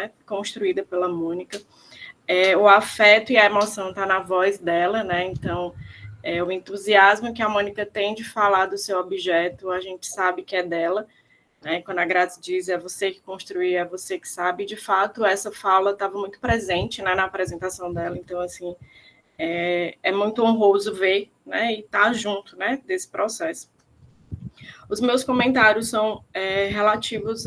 né, construída pela Mônica. O afeto e a emoção está na voz dela, né? Então, o entusiasmo que a Mônica tem de falar do seu objeto, a gente sabe que é dela, né? Quando a Grazi diz é você que construiu, é você que sabe, de fato, essa fala estava muito presente, né, na apresentação dela. Então, assim, é muito honroso ver, né, e estar junto, né, desse processo. Os meus comentários são relativos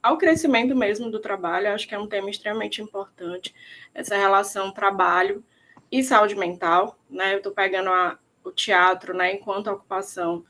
ao crescimento mesmo do trabalho. Acho que é um tema extremamente importante, essa relação trabalho e saúde mental, né? Eu estou pegando o teatro, né, enquanto ocupação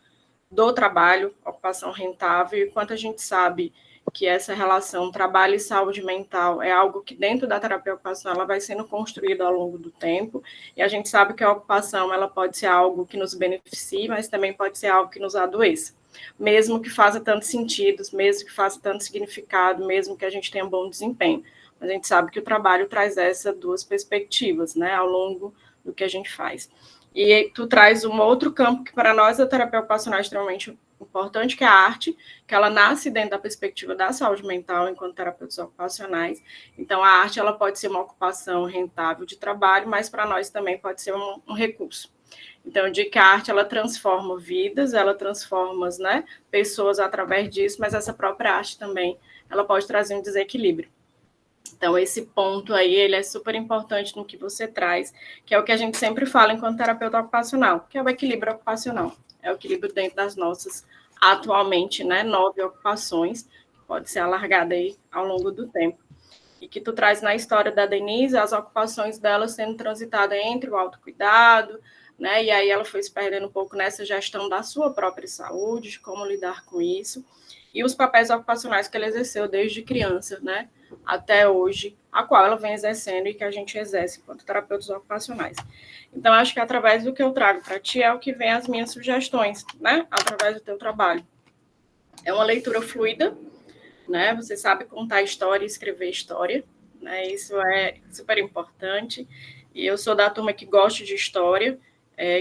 do trabalho, ocupação rentável, e quanto a gente sabe que essa relação trabalho e saúde mental é algo que dentro da terapia ocupacional ela vai sendo construída ao longo do tempo, e a gente sabe que a ocupação ela pode ser algo que nos beneficie, mas também pode ser algo que nos adoeça, mesmo que faça tanto sentido, mesmo que faça tanto significado, mesmo que a gente tenha um bom desempenho. Mas a gente sabe que o trabalho traz essas duas perspectivas, né, ao longo do que a gente faz. E tu traz um outro campo que para nós a terapia ocupacional é extremamente importante, que é a arte, que ela nasce dentro da perspectiva da saúde mental enquanto terapeutas ocupacionais. Então, a arte ela pode ser uma ocupação rentável de trabalho, mas para nós também pode ser um recurso. Então, de que a arte ela transforma vidas, ela transforma, né, pessoas através disso, mas essa própria arte também ela pode trazer um desequilíbrio. Então, esse ponto aí, ele é super importante no que você traz, que é o que a gente sempre fala enquanto terapeuta ocupacional, que é o equilíbrio ocupacional. É o equilíbrio dentro das nossas, atualmente, né, 9 ocupações, que pode ser alargada aí ao longo do tempo. E que tu traz na história da Denise, as ocupações dela sendo transitada entre o autocuidado, né, e aí ela foi se perdendo um pouco nessa gestão da sua própria saúde, de como lidar com isso, e os papéis ocupacionais que ela exerceu desde criança, né, até hoje, a qual ela vem exercendo e que a gente exerce enquanto terapeutas ocupacionais. Então, acho que através do que eu trago para ti é o que vem as minhas sugestões, né, através do teu trabalho. É uma leitura fluida, né, você sabe contar história e escrever história, né, isso é super importante, e eu sou da turma que gosta de história,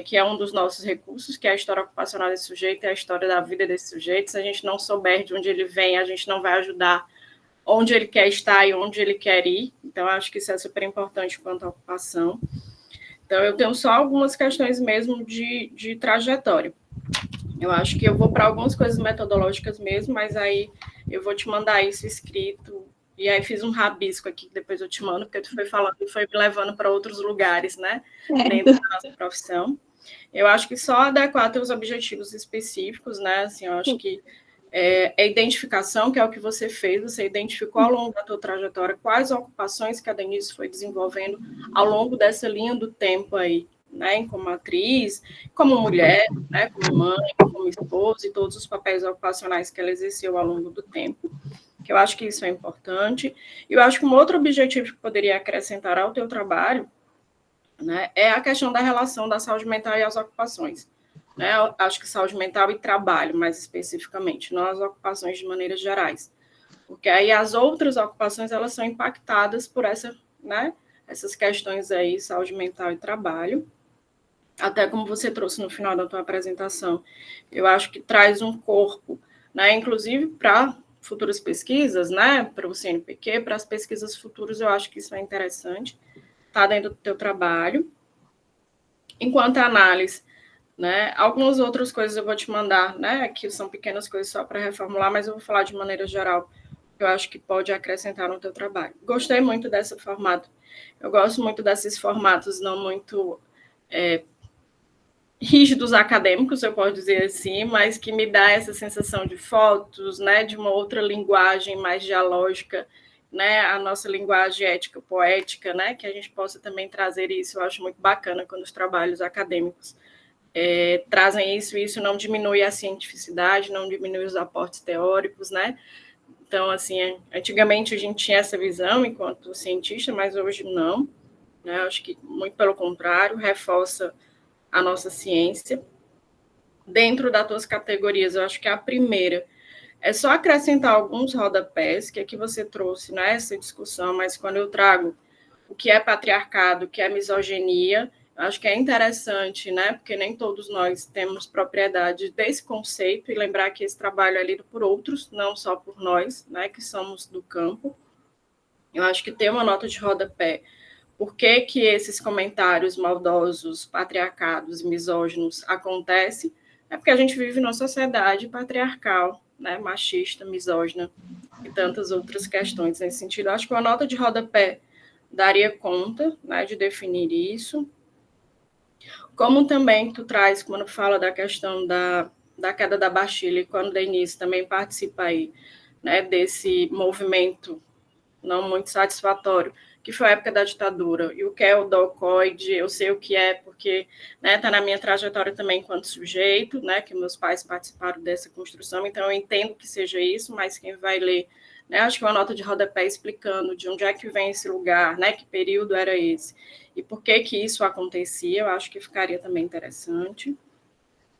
que é um dos nossos recursos, que é a história ocupacional desse sujeito, é a história da vida desse sujeito. Se a gente não souber de onde ele vem, a gente não vai ajudar onde ele quer estar e onde ele quer ir. Então, acho que isso é super importante quanto à ocupação. Então, eu tenho só algumas questões mesmo de trajetória. Eu acho que eu vou para algumas coisas metodológicas mesmo, mas aí eu vou te mandar isso escrito. E aí fiz um rabisco aqui, que depois eu te mando, porque tu foi falando e foi me levando para outros lugares, né? Dentro da nossa profissão. Eu acho que só adequar teus objetivos específicos, né? Assim, eu acho que a identificação, que é o que você fez, você identificou ao longo da tua trajetória quais ocupações que a Denise foi desenvolvendo ao longo dessa linha do tempo aí, né, como atriz, como mulher, né, como mãe, como esposa e todos os papéis ocupacionais que ela exerceu ao longo do tempo, que eu acho que isso é importante. E eu acho que um outro objetivo que poderia acrescentar ao teu trabalho, né, é a questão da relação da saúde mental e as ocupações. Né? Eu acho que saúde mental e trabalho, mais especificamente, não as ocupações de maneiras gerais. Porque aí as outras ocupações, elas são impactadas por né, essas questões aí, saúde mental e trabalho. Até como você trouxe no final da tua apresentação, eu acho que traz um corpo, né, inclusive para futuras pesquisas, né, para o CNPq, para as pesquisas futuras, eu acho que isso é interessante, está dentro do teu trabalho. Enquanto a análise, né? Algumas outras coisas eu vou te mandar, né? Que são pequenas coisas só para reformular, mas eu vou falar de maneira geral, que eu acho que pode acrescentar no teu trabalho. Gostei muito desse formato. Eu gosto muito desses formatos não muito rígidos acadêmicos, eu posso dizer assim, mas que me dá essa sensação de fotos, né? De uma outra linguagem mais dialógica, né? A nossa linguagem ética poética, né? Que a gente possa também trazer isso. Eu acho muito bacana quando os trabalhos acadêmicos trazem isso, e isso não diminui a cientificidade, não diminui os aportes teóricos, né? Então, assim, antigamente a gente tinha essa visão enquanto cientista, mas hoje não, né? Acho que, muito pelo contrário, reforça a nossa ciência. Dentro das tuas categorias, eu acho que a primeira é só acrescentar alguns rodapés, que aqui você trouxe nessa discussão, mas quando eu trago o que é patriarcado, o que é misoginia, acho que é interessante, né? Porque nem todos nós temos propriedade desse conceito, e lembrar que esse trabalho é lido por outros, não só por nós, né? Que somos do campo. Eu acho que ter uma nota de rodapé. Por que que esses comentários maldosos, patriarcados e misóginos acontecem? É porque a gente vive numa sociedade patriarcal, né, machista, misógina e tantas outras questões nesse sentido. Eu acho que uma nota de rodapé daria conta, né, de definir isso. Como também tu traz, quando fala da questão da queda da Bastilha, e quando Denise também participa aí, né, desse movimento não muito satisfatório, que foi a época da ditadura, e o que é o dolcoide, eu sei o que é, porque está, né, na minha trajetória também enquanto sujeito, né, que meus pais participaram dessa construção, então eu entendo que seja isso, mas quem vai ler, né, acho que uma nota de rodapé explicando de onde é que vem esse lugar, né, que período era esse, e por que que isso acontecia, eu acho que ficaria também interessante,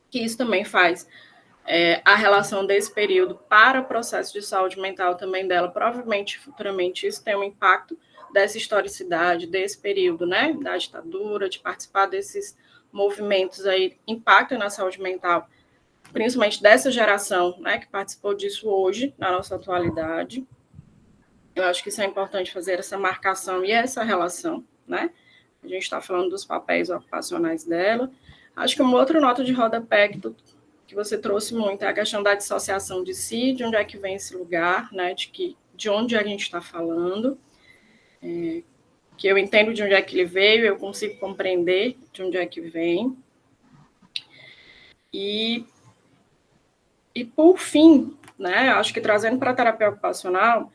que isso também faz a relação desse período para o processo de saúde mental também dela, provavelmente, futuramente, isso tem um impacto dessa historicidade, desse período, né, da ditadura, de participar desses movimentos aí, impacta na saúde mental, principalmente dessa geração, né, que participou disso hoje, na nossa atualidade. Eu acho que isso é importante fazer essa marcação e essa relação, né, a gente está falando dos papéis ocupacionais dela. Acho que uma outra nota de rodapé que você trouxe muito é a questão da dissociação de si, de onde é que vem esse lugar, né, de onde a gente está falando, que eu entendo de onde é que ele veio, eu consigo compreender de onde é que vem. E por fim, né, acho que trazendo para a terapia ocupacional,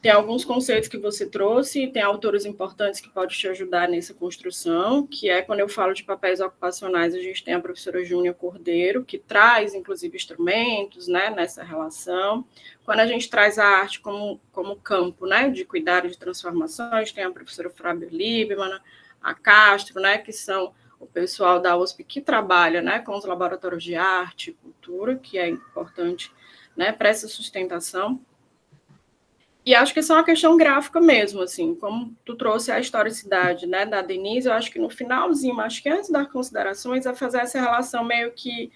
tem alguns conceitos que você trouxe, tem autores importantes que podem te ajudar nessa construção, que é quando eu falo de papéis ocupacionais, a gente tem a professora Júnia Cordeiro, que traz, inclusive, instrumentos, né, nessa relação. Quando a gente traz a arte como campo, né, de cuidado de transformações, tem a professora Fábio Lieberman, a Castro, né, que são o pessoal da USP que trabalha, né, com os laboratórios de arte e cultura, que é importante, né, para essa sustentação. E acho que isso é uma questão gráfica mesmo, assim, como tu trouxe a historicidade, né, da Denise, eu acho que no finalzinho, acho que antes das considerações, é fazer essa relação meio que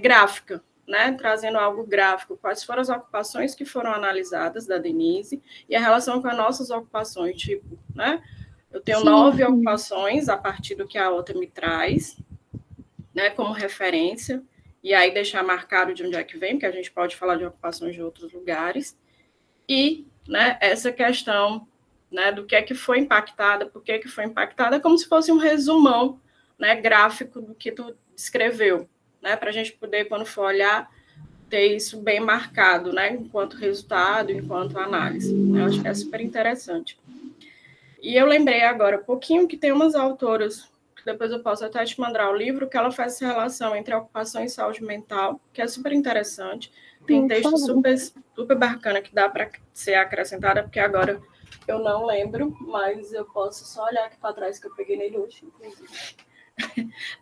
gráfica, né, trazendo algo gráfico, quais foram as ocupações que foram analisadas da Denise e a relação com as nossas ocupações, tipo, né, eu tenho 9 ocupações a partir do que a outra me traz, né, como referência, e aí deixar marcado de onde é que vem, porque a gente pode falar de ocupações de outros lugares, e, né, essa questão, né, do que é que foi impactada, por que foi impactada, como se fosse um resumão, né, gráfico do que tu descreveu, né, para a gente poder, quando for olhar, ter isso bem marcado, né, enquanto resultado, enquanto análise. Eu acho que é super interessante. E eu lembrei agora um pouquinho que tem umas autoras, que depois eu posso até te mandar o livro, que ela faz essa relação entre ocupação e saúde mental, que é super interessante. Tem texto super bacana que dá para ser acrescentada, porque agora eu não lembro, mas eu posso só olhar aqui para trás, que eu peguei nele hoje, inclusive,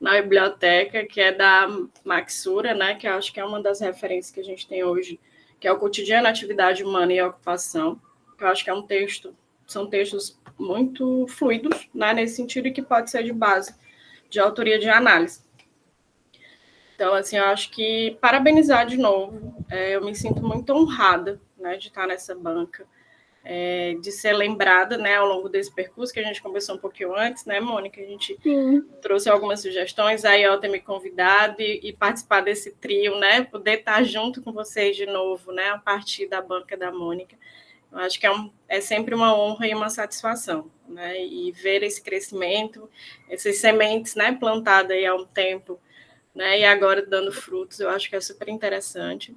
na biblioteca, que é da Maxura, né, que eu acho que é uma das referências que a gente tem hoje, que é o Cotidiano, Atividade Humana e Ocupação, que eu acho que é um texto, são textos muito fluidos, né, nesse sentido, e que pode ser de base de autoria de análise. Então, assim, eu acho que parabenizar de novo, eu me sinto muito honrada, né, de estar nessa banca, de ser lembrada, né, ao longo desse percurso, que a gente conversou um pouquinho antes, né, Mônica? A gente trouxe algumas sugestões, aí ela ter me convidado e participar desse trio, né, poder estar junto com vocês de novo, né, a partir da banca da Mônica. Eu acho que é sempre uma honra e uma satisfação, né, e ver esse crescimento, essas sementes, né, plantadas aí há um tempo, né, e agora dando frutos, eu acho que é super interessante,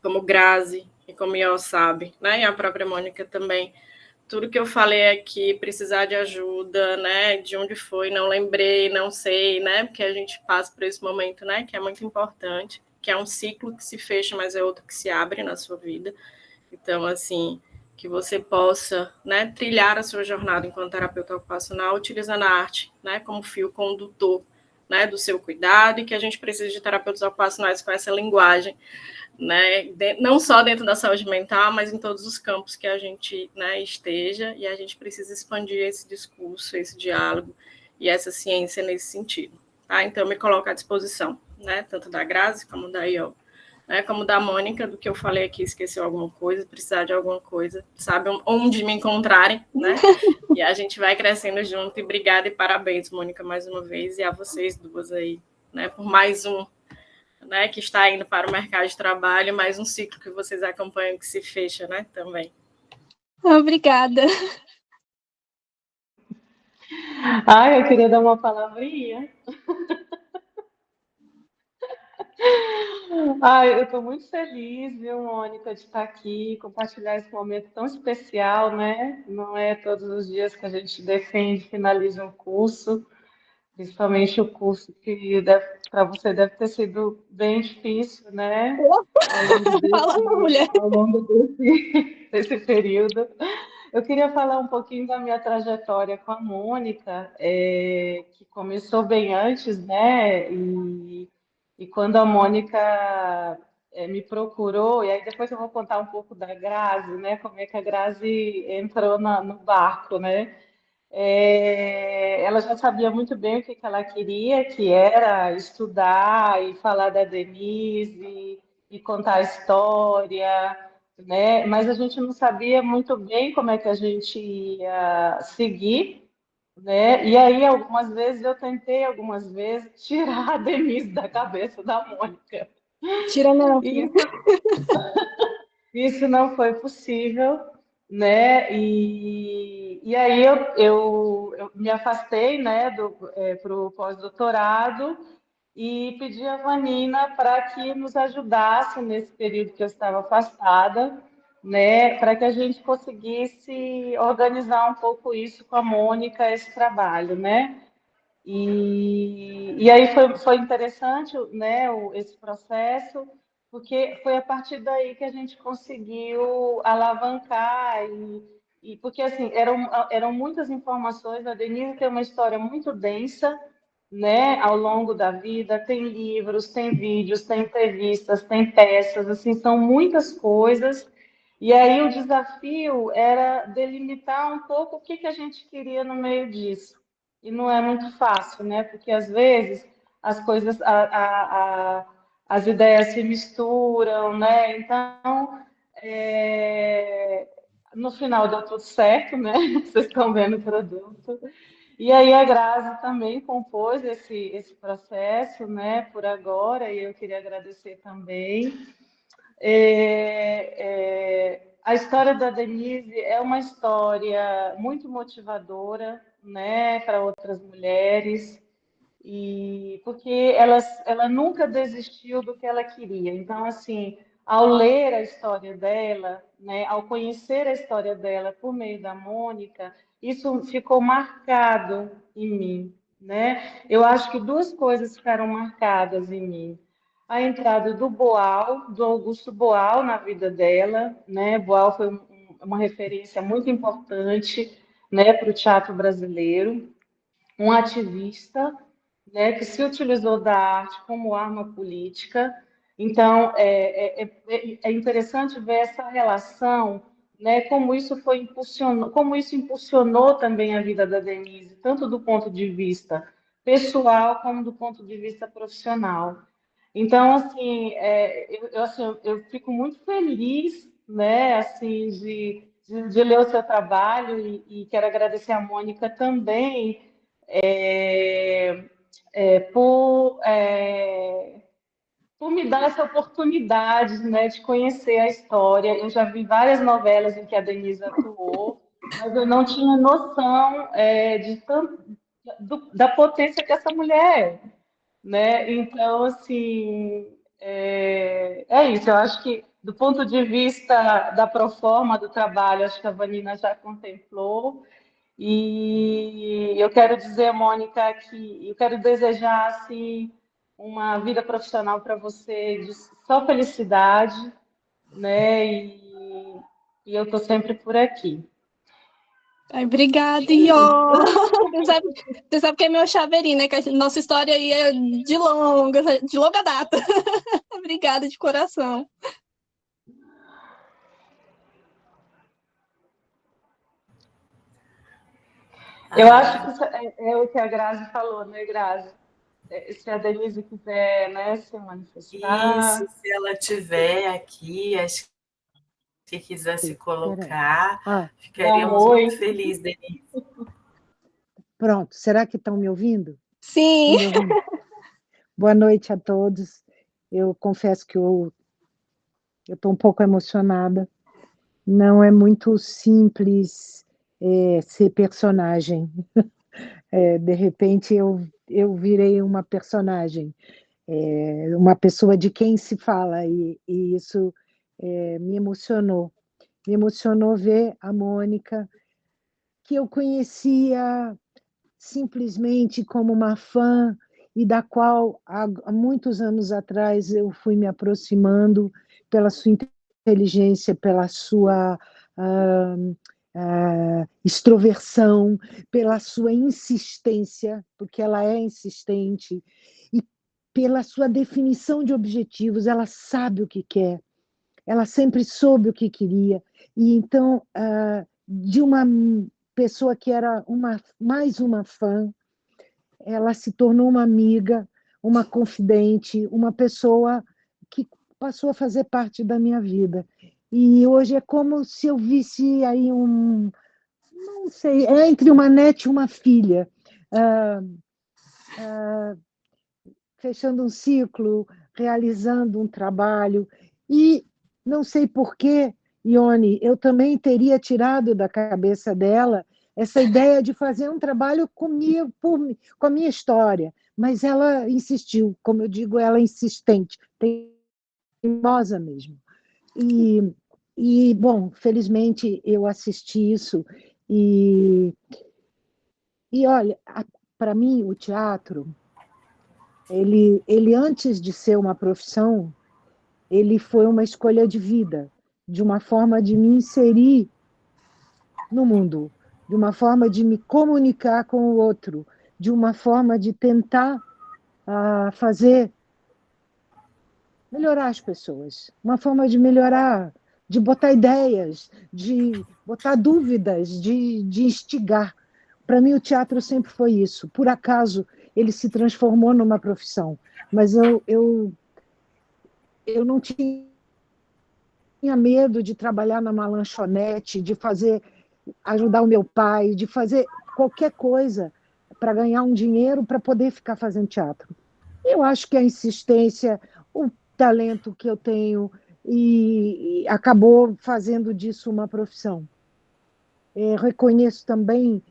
como Grazi e como Iol sabe, né, e a própria Mônica também, tudo que eu falei aqui, precisar de ajuda, né, de onde foi, não lembrei, não sei, né, porque a gente passa por esse momento, né, que é muito importante, que é um ciclo que se fecha, mas é outro que se abre na sua vida. Então, assim, que você possa, né, trilhar a sua jornada enquanto terapeuta ocupacional, utilizando a arte, né, como fio condutor, né, do seu cuidado, e que a gente precisa de terapeutas ocupacionais com essa linguagem, né, não só dentro da saúde mental, mas em todos os campos que a gente, né, esteja, e a gente precisa expandir esse discurso, esse diálogo e essa ciência nesse sentido. Tá? Então, eu me coloco à disposição, né, tanto da Grazi como da Iol, né, como da Mônica, do que eu falei aqui, esqueceu alguma coisa, precisar de alguma coisa, sabe onde me encontrarem, né? E a gente vai crescendo junto. E obrigada e parabéns, Mônica, mais uma vez, e a vocês duas aí, né, por mais um, né, que está indo para o mercado de trabalho, mais um ciclo que vocês acompanham que se fecha, né, também. Obrigada. Eu queria dar uma palavrinha. Eu estou muito feliz, viu, Mônica, de estar aqui, compartilhar esse momento tão especial, né? Não é todos os dias que a gente defende, finaliza um curso, principalmente o curso que para você deve ter sido bem difícil, né? Ao longo Fala, mulher. desse período. Eu queria falar um pouquinho da minha trajetória com a Mônica, que começou bem antes, né? E quando a Mônica me procurou, e aí depois eu vou contar um pouco da Grazi, né? Como é que a Grazi entrou no barco, né? Ela já sabia muito bem o que que ela queria, que era estudar e falar da Denise e contar a história, né? Mas a gente não sabia muito bem como é que a gente ia seguir, né? E aí, algumas vezes, eu tentei, algumas vezes, tirar a Denise da cabeça da Mônica. Tira não, E filha. isso não foi possível, né? E aí eu me afastei, né, para o pós-doutorado e pedi a Vanina para que nos ajudasse nesse período que eu estava afastada, né, para que a gente conseguisse organizar um pouco isso com a Mônica, esse trabalho, né? E aí foi interessante, né, esse processo, porque foi a partir daí que a gente conseguiu alavancar e porque assim eram muitas informações. A Denise tem uma história muito densa, né, ao longo da vida. Tem livros, tem vídeos, tem entrevistas, tem peças, assim, são muitas coisas. E aí o desafio era delimitar um pouco o que que a gente queria no meio disso. E não é muito fácil, né? Porque às vezes as coisas, as ideias se misturam, né? Então, é, no final deu tudo certo, né? Vocês estão vendo o produto. E aí a Grazi também compôs esse processo, né? Por agora, e eu queria agradecer também. A história da Denise é uma história muito motivadora, né, para outras mulheres, e porque ela nunca desistiu do que ela queria. Então, assim, ao ler a história dela, né, ao conhecer a história dela por meio da Mônica, isso ficou marcado em mim, né? Eu acho que duas coisas ficaram marcadas em mim: a entrada do Boal, do Augusto Boal na vida dela, né? Boal foi uma referência muito importante, né, para o teatro brasileiro, um ativista, né, que se utilizou da arte como arma política. Então, é interessante ver essa relação, né, como isso impulsionou também a vida da Denise, tanto do ponto de vista pessoal como do ponto de vista profissional. Então, assim, eu fico muito feliz, né, assim, de ler o seu trabalho e quero agradecer a Mônica também é, é, por, é, por me dar essa oportunidade, né, de conhecer a história. Eu já vi várias novelas em que a Denise atuou, mas eu não tinha noção da potência que essa mulher é, né? Então, assim, é isso. Eu acho que, do ponto de vista da proforma do trabalho, acho que a Vanina já contemplou. E eu quero dizer, Mônica, que eu quero desejar assim uma vida profissional para você de só felicidade, né? E eu estou sempre por aqui. Ai, obrigada, Iô. Você sabe que é meu chaveirinho, né? Que a nossa história aí é de longa data. Obrigada de coração. Eu acho que isso é o que a Grazi falou, né, Grazi? se a Denise quiser, né, se manifestar. Isso, se ela tiver aqui, acho que quiser se colocar, ficaríamos muito felizes, Denise. Pronto, será que estão me ouvindo? Sim. Me ouvindo? Boa noite a todos. Eu confesso que eu estou um pouco emocionada. Não é muito simples ser personagem. De repente, eu virei uma personagem, uma pessoa de quem se fala, e isso me emocionou. Me emocionou ver a Mônica, que eu conhecia simplesmente como uma fã e da qual há muitos anos atrás eu fui me aproximando pela sua inteligência, pela sua extroversão, pela sua insistência, porque ela é insistente, e pela sua definição de objetivos. Ela sabe o que quer, ela sempre soube o que queria, e então, de uma pessoa que era mais uma fã, ela se tornou uma amiga, uma confidente, uma pessoa que passou a fazer parte da minha vida. E hoje é como se eu visse aí não sei, entre uma neta e uma filha, fechando um ciclo, realizando um trabalho. E não sei por que, Ione, eu também teria tirado da cabeça dela essa ideia de fazer um trabalho comigo, com a minha história, mas ela insistiu, como eu digo, ela é insistente, teimosa mesmo. Bom, felizmente eu assisti isso, e olha, para mim o teatro, ele antes de ser uma profissão, ele foi uma escolha de vida, de uma forma de me inserir no mundo, de uma forma de me comunicar com o outro, de uma forma de tentar fazer melhorar as pessoas, uma forma de melhorar, de botar ideias, de botar dúvidas, de instigar. Para mim, o teatro sempre foi isso. Por acaso, ele se transformou numa profissão, mas eu não tinha medo de trabalhar numa lanchonete, de ajudar o meu pai, de fazer qualquer coisa para ganhar um dinheiro para poder ficar fazendo teatro. Eu acho que a insistência, o talento que eu tenho, e acabou fazendo disso uma profissão. Reconheço também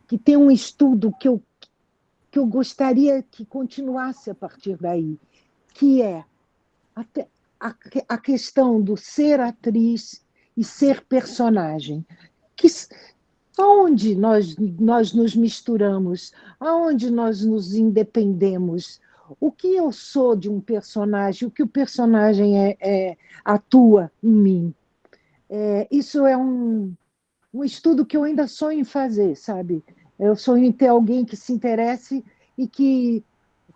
que tem um estudo que eu gostaria que continuasse a partir daí, que é a questão do ser atriz e ser personagem. Aonde nós nos misturamos, aonde nós nos independemos, o que eu sou de um personagem, o que o personagem atua em mim. Isso é um estudo que eu ainda sonho em fazer, sabe? Eu sonho em ter alguém que se interesse e que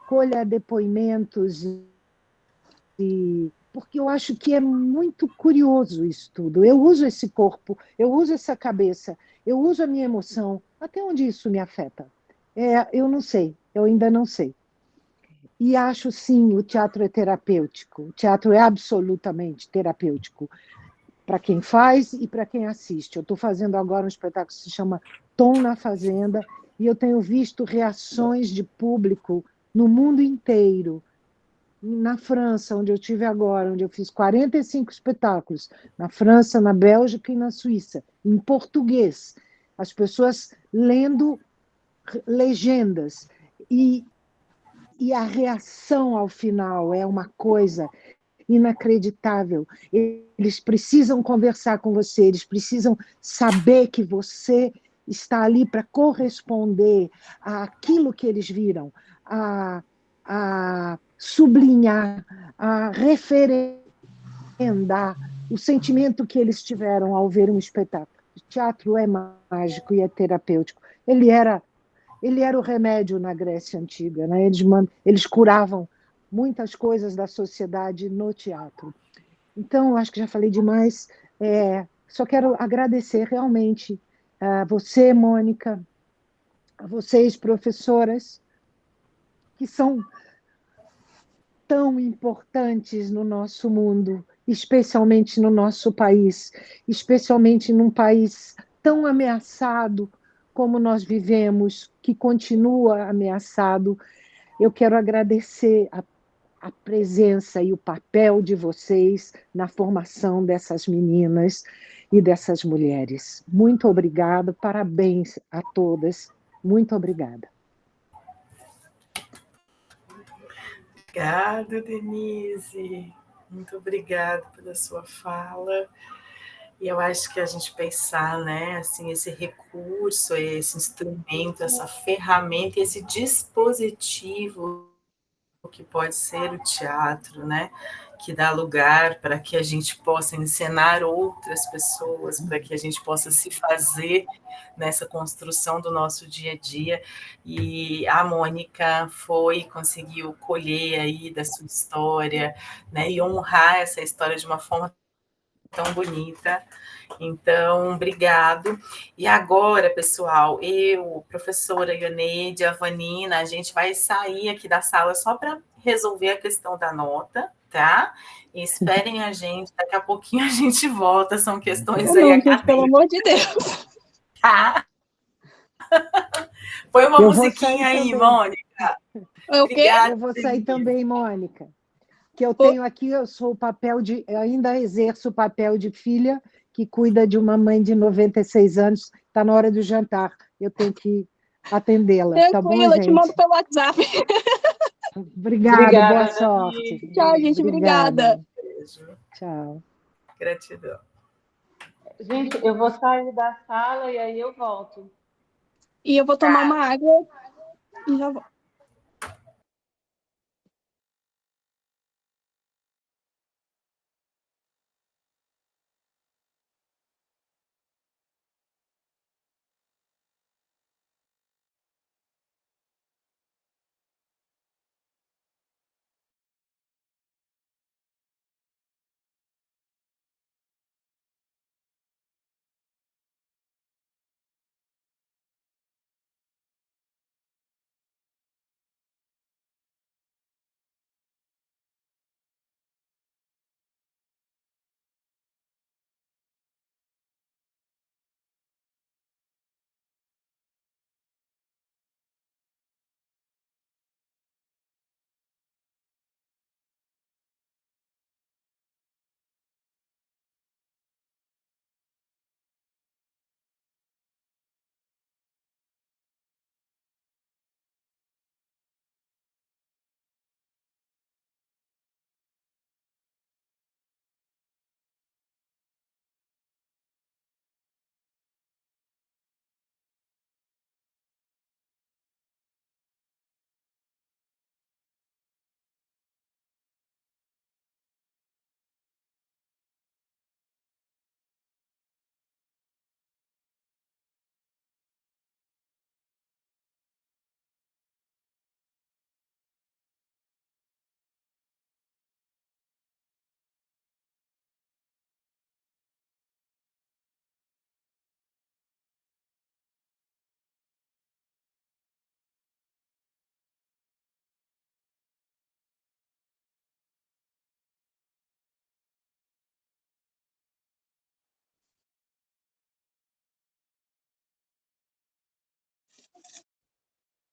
colha depoimentos, porque eu acho que é muito curioso isso tudo. Eu uso esse corpo, eu uso essa cabeça, eu uso a minha emoção. Até onde isso me afeta? Eu não sei, eu ainda não sei. E acho, sim, o teatro é terapêutico. O teatro é absolutamente terapêutico para quem faz e para quem assiste. Eu estou fazendo agora um espetáculo que se chama Tom na Fazenda, e eu tenho visto reações de público no mundo inteiro. Na França, onde eu estive agora, onde eu fiz 45 espetáculos, na França, na Bélgica e na Suíça, em português, as pessoas lendo legendas, e a reação ao final é uma coisa inacreditável. Eles precisam conversar com você, eles precisam saber que você está ali para corresponder àquilo que eles viram, a sublinhar, a referendar o sentimento que eles tiveram ao ver um espetáculo. O teatro é mágico e é terapêutico. Ele era o remédio na Grécia Antiga, né? Eles curavam muitas coisas da sociedade no teatro. Então, acho que já falei demais. Só quero agradecer realmente a você, Mônica, a vocês, professoras, que são tão importantes no nosso mundo, especialmente no nosso país, especialmente num país tão ameaçado como nós vivemos, que continua ameaçado. Eu quero agradecer a presença e o papel de vocês na formação dessas meninas e dessas mulheres. Muito obrigada, parabéns a todas. Muito obrigada. Obrigada, Denise. Muito obrigada pela sua fala. E eu acho que a gente pensar, né, assim, esse recurso, esse instrumento, essa ferramenta, esse dispositivo que pode ser o teatro, né, que dá lugar para que a gente possa encenar outras pessoas, para que a gente possa se fazer nessa construção do nosso dia a dia. E a Mônica conseguiu colher aí da sua história, né, e honrar essa história de uma forma tão bonita. Então, obrigado. E agora, pessoal, eu, professora Ioneide, a Vanina, a gente vai sair aqui da sala só para resolver a questão da nota, tá? E esperem a gente, daqui a pouquinho a gente volta, são questões aí acadêmicas. Gente, pelo amor de Deus. Tá? Põe uma musiquinha aí, também. Mônica. Obrigada. Eu vou sair também, Mônica. Que eu tenho aqui, eu ainda exerço o papel de filha que cuida de uma mãe de 96 anos, está na hora do jantar, eu tenho que atendê-la, tá bom, gente? Eu te mando pelo WhatsApp. Obrigada, boa sorte. Tchau, gente, obrigada. Beijo. Tchau. Gratidão. Gente, eu vou sair da sala e aí eu volto. E eu vou tomar uma água e já volto.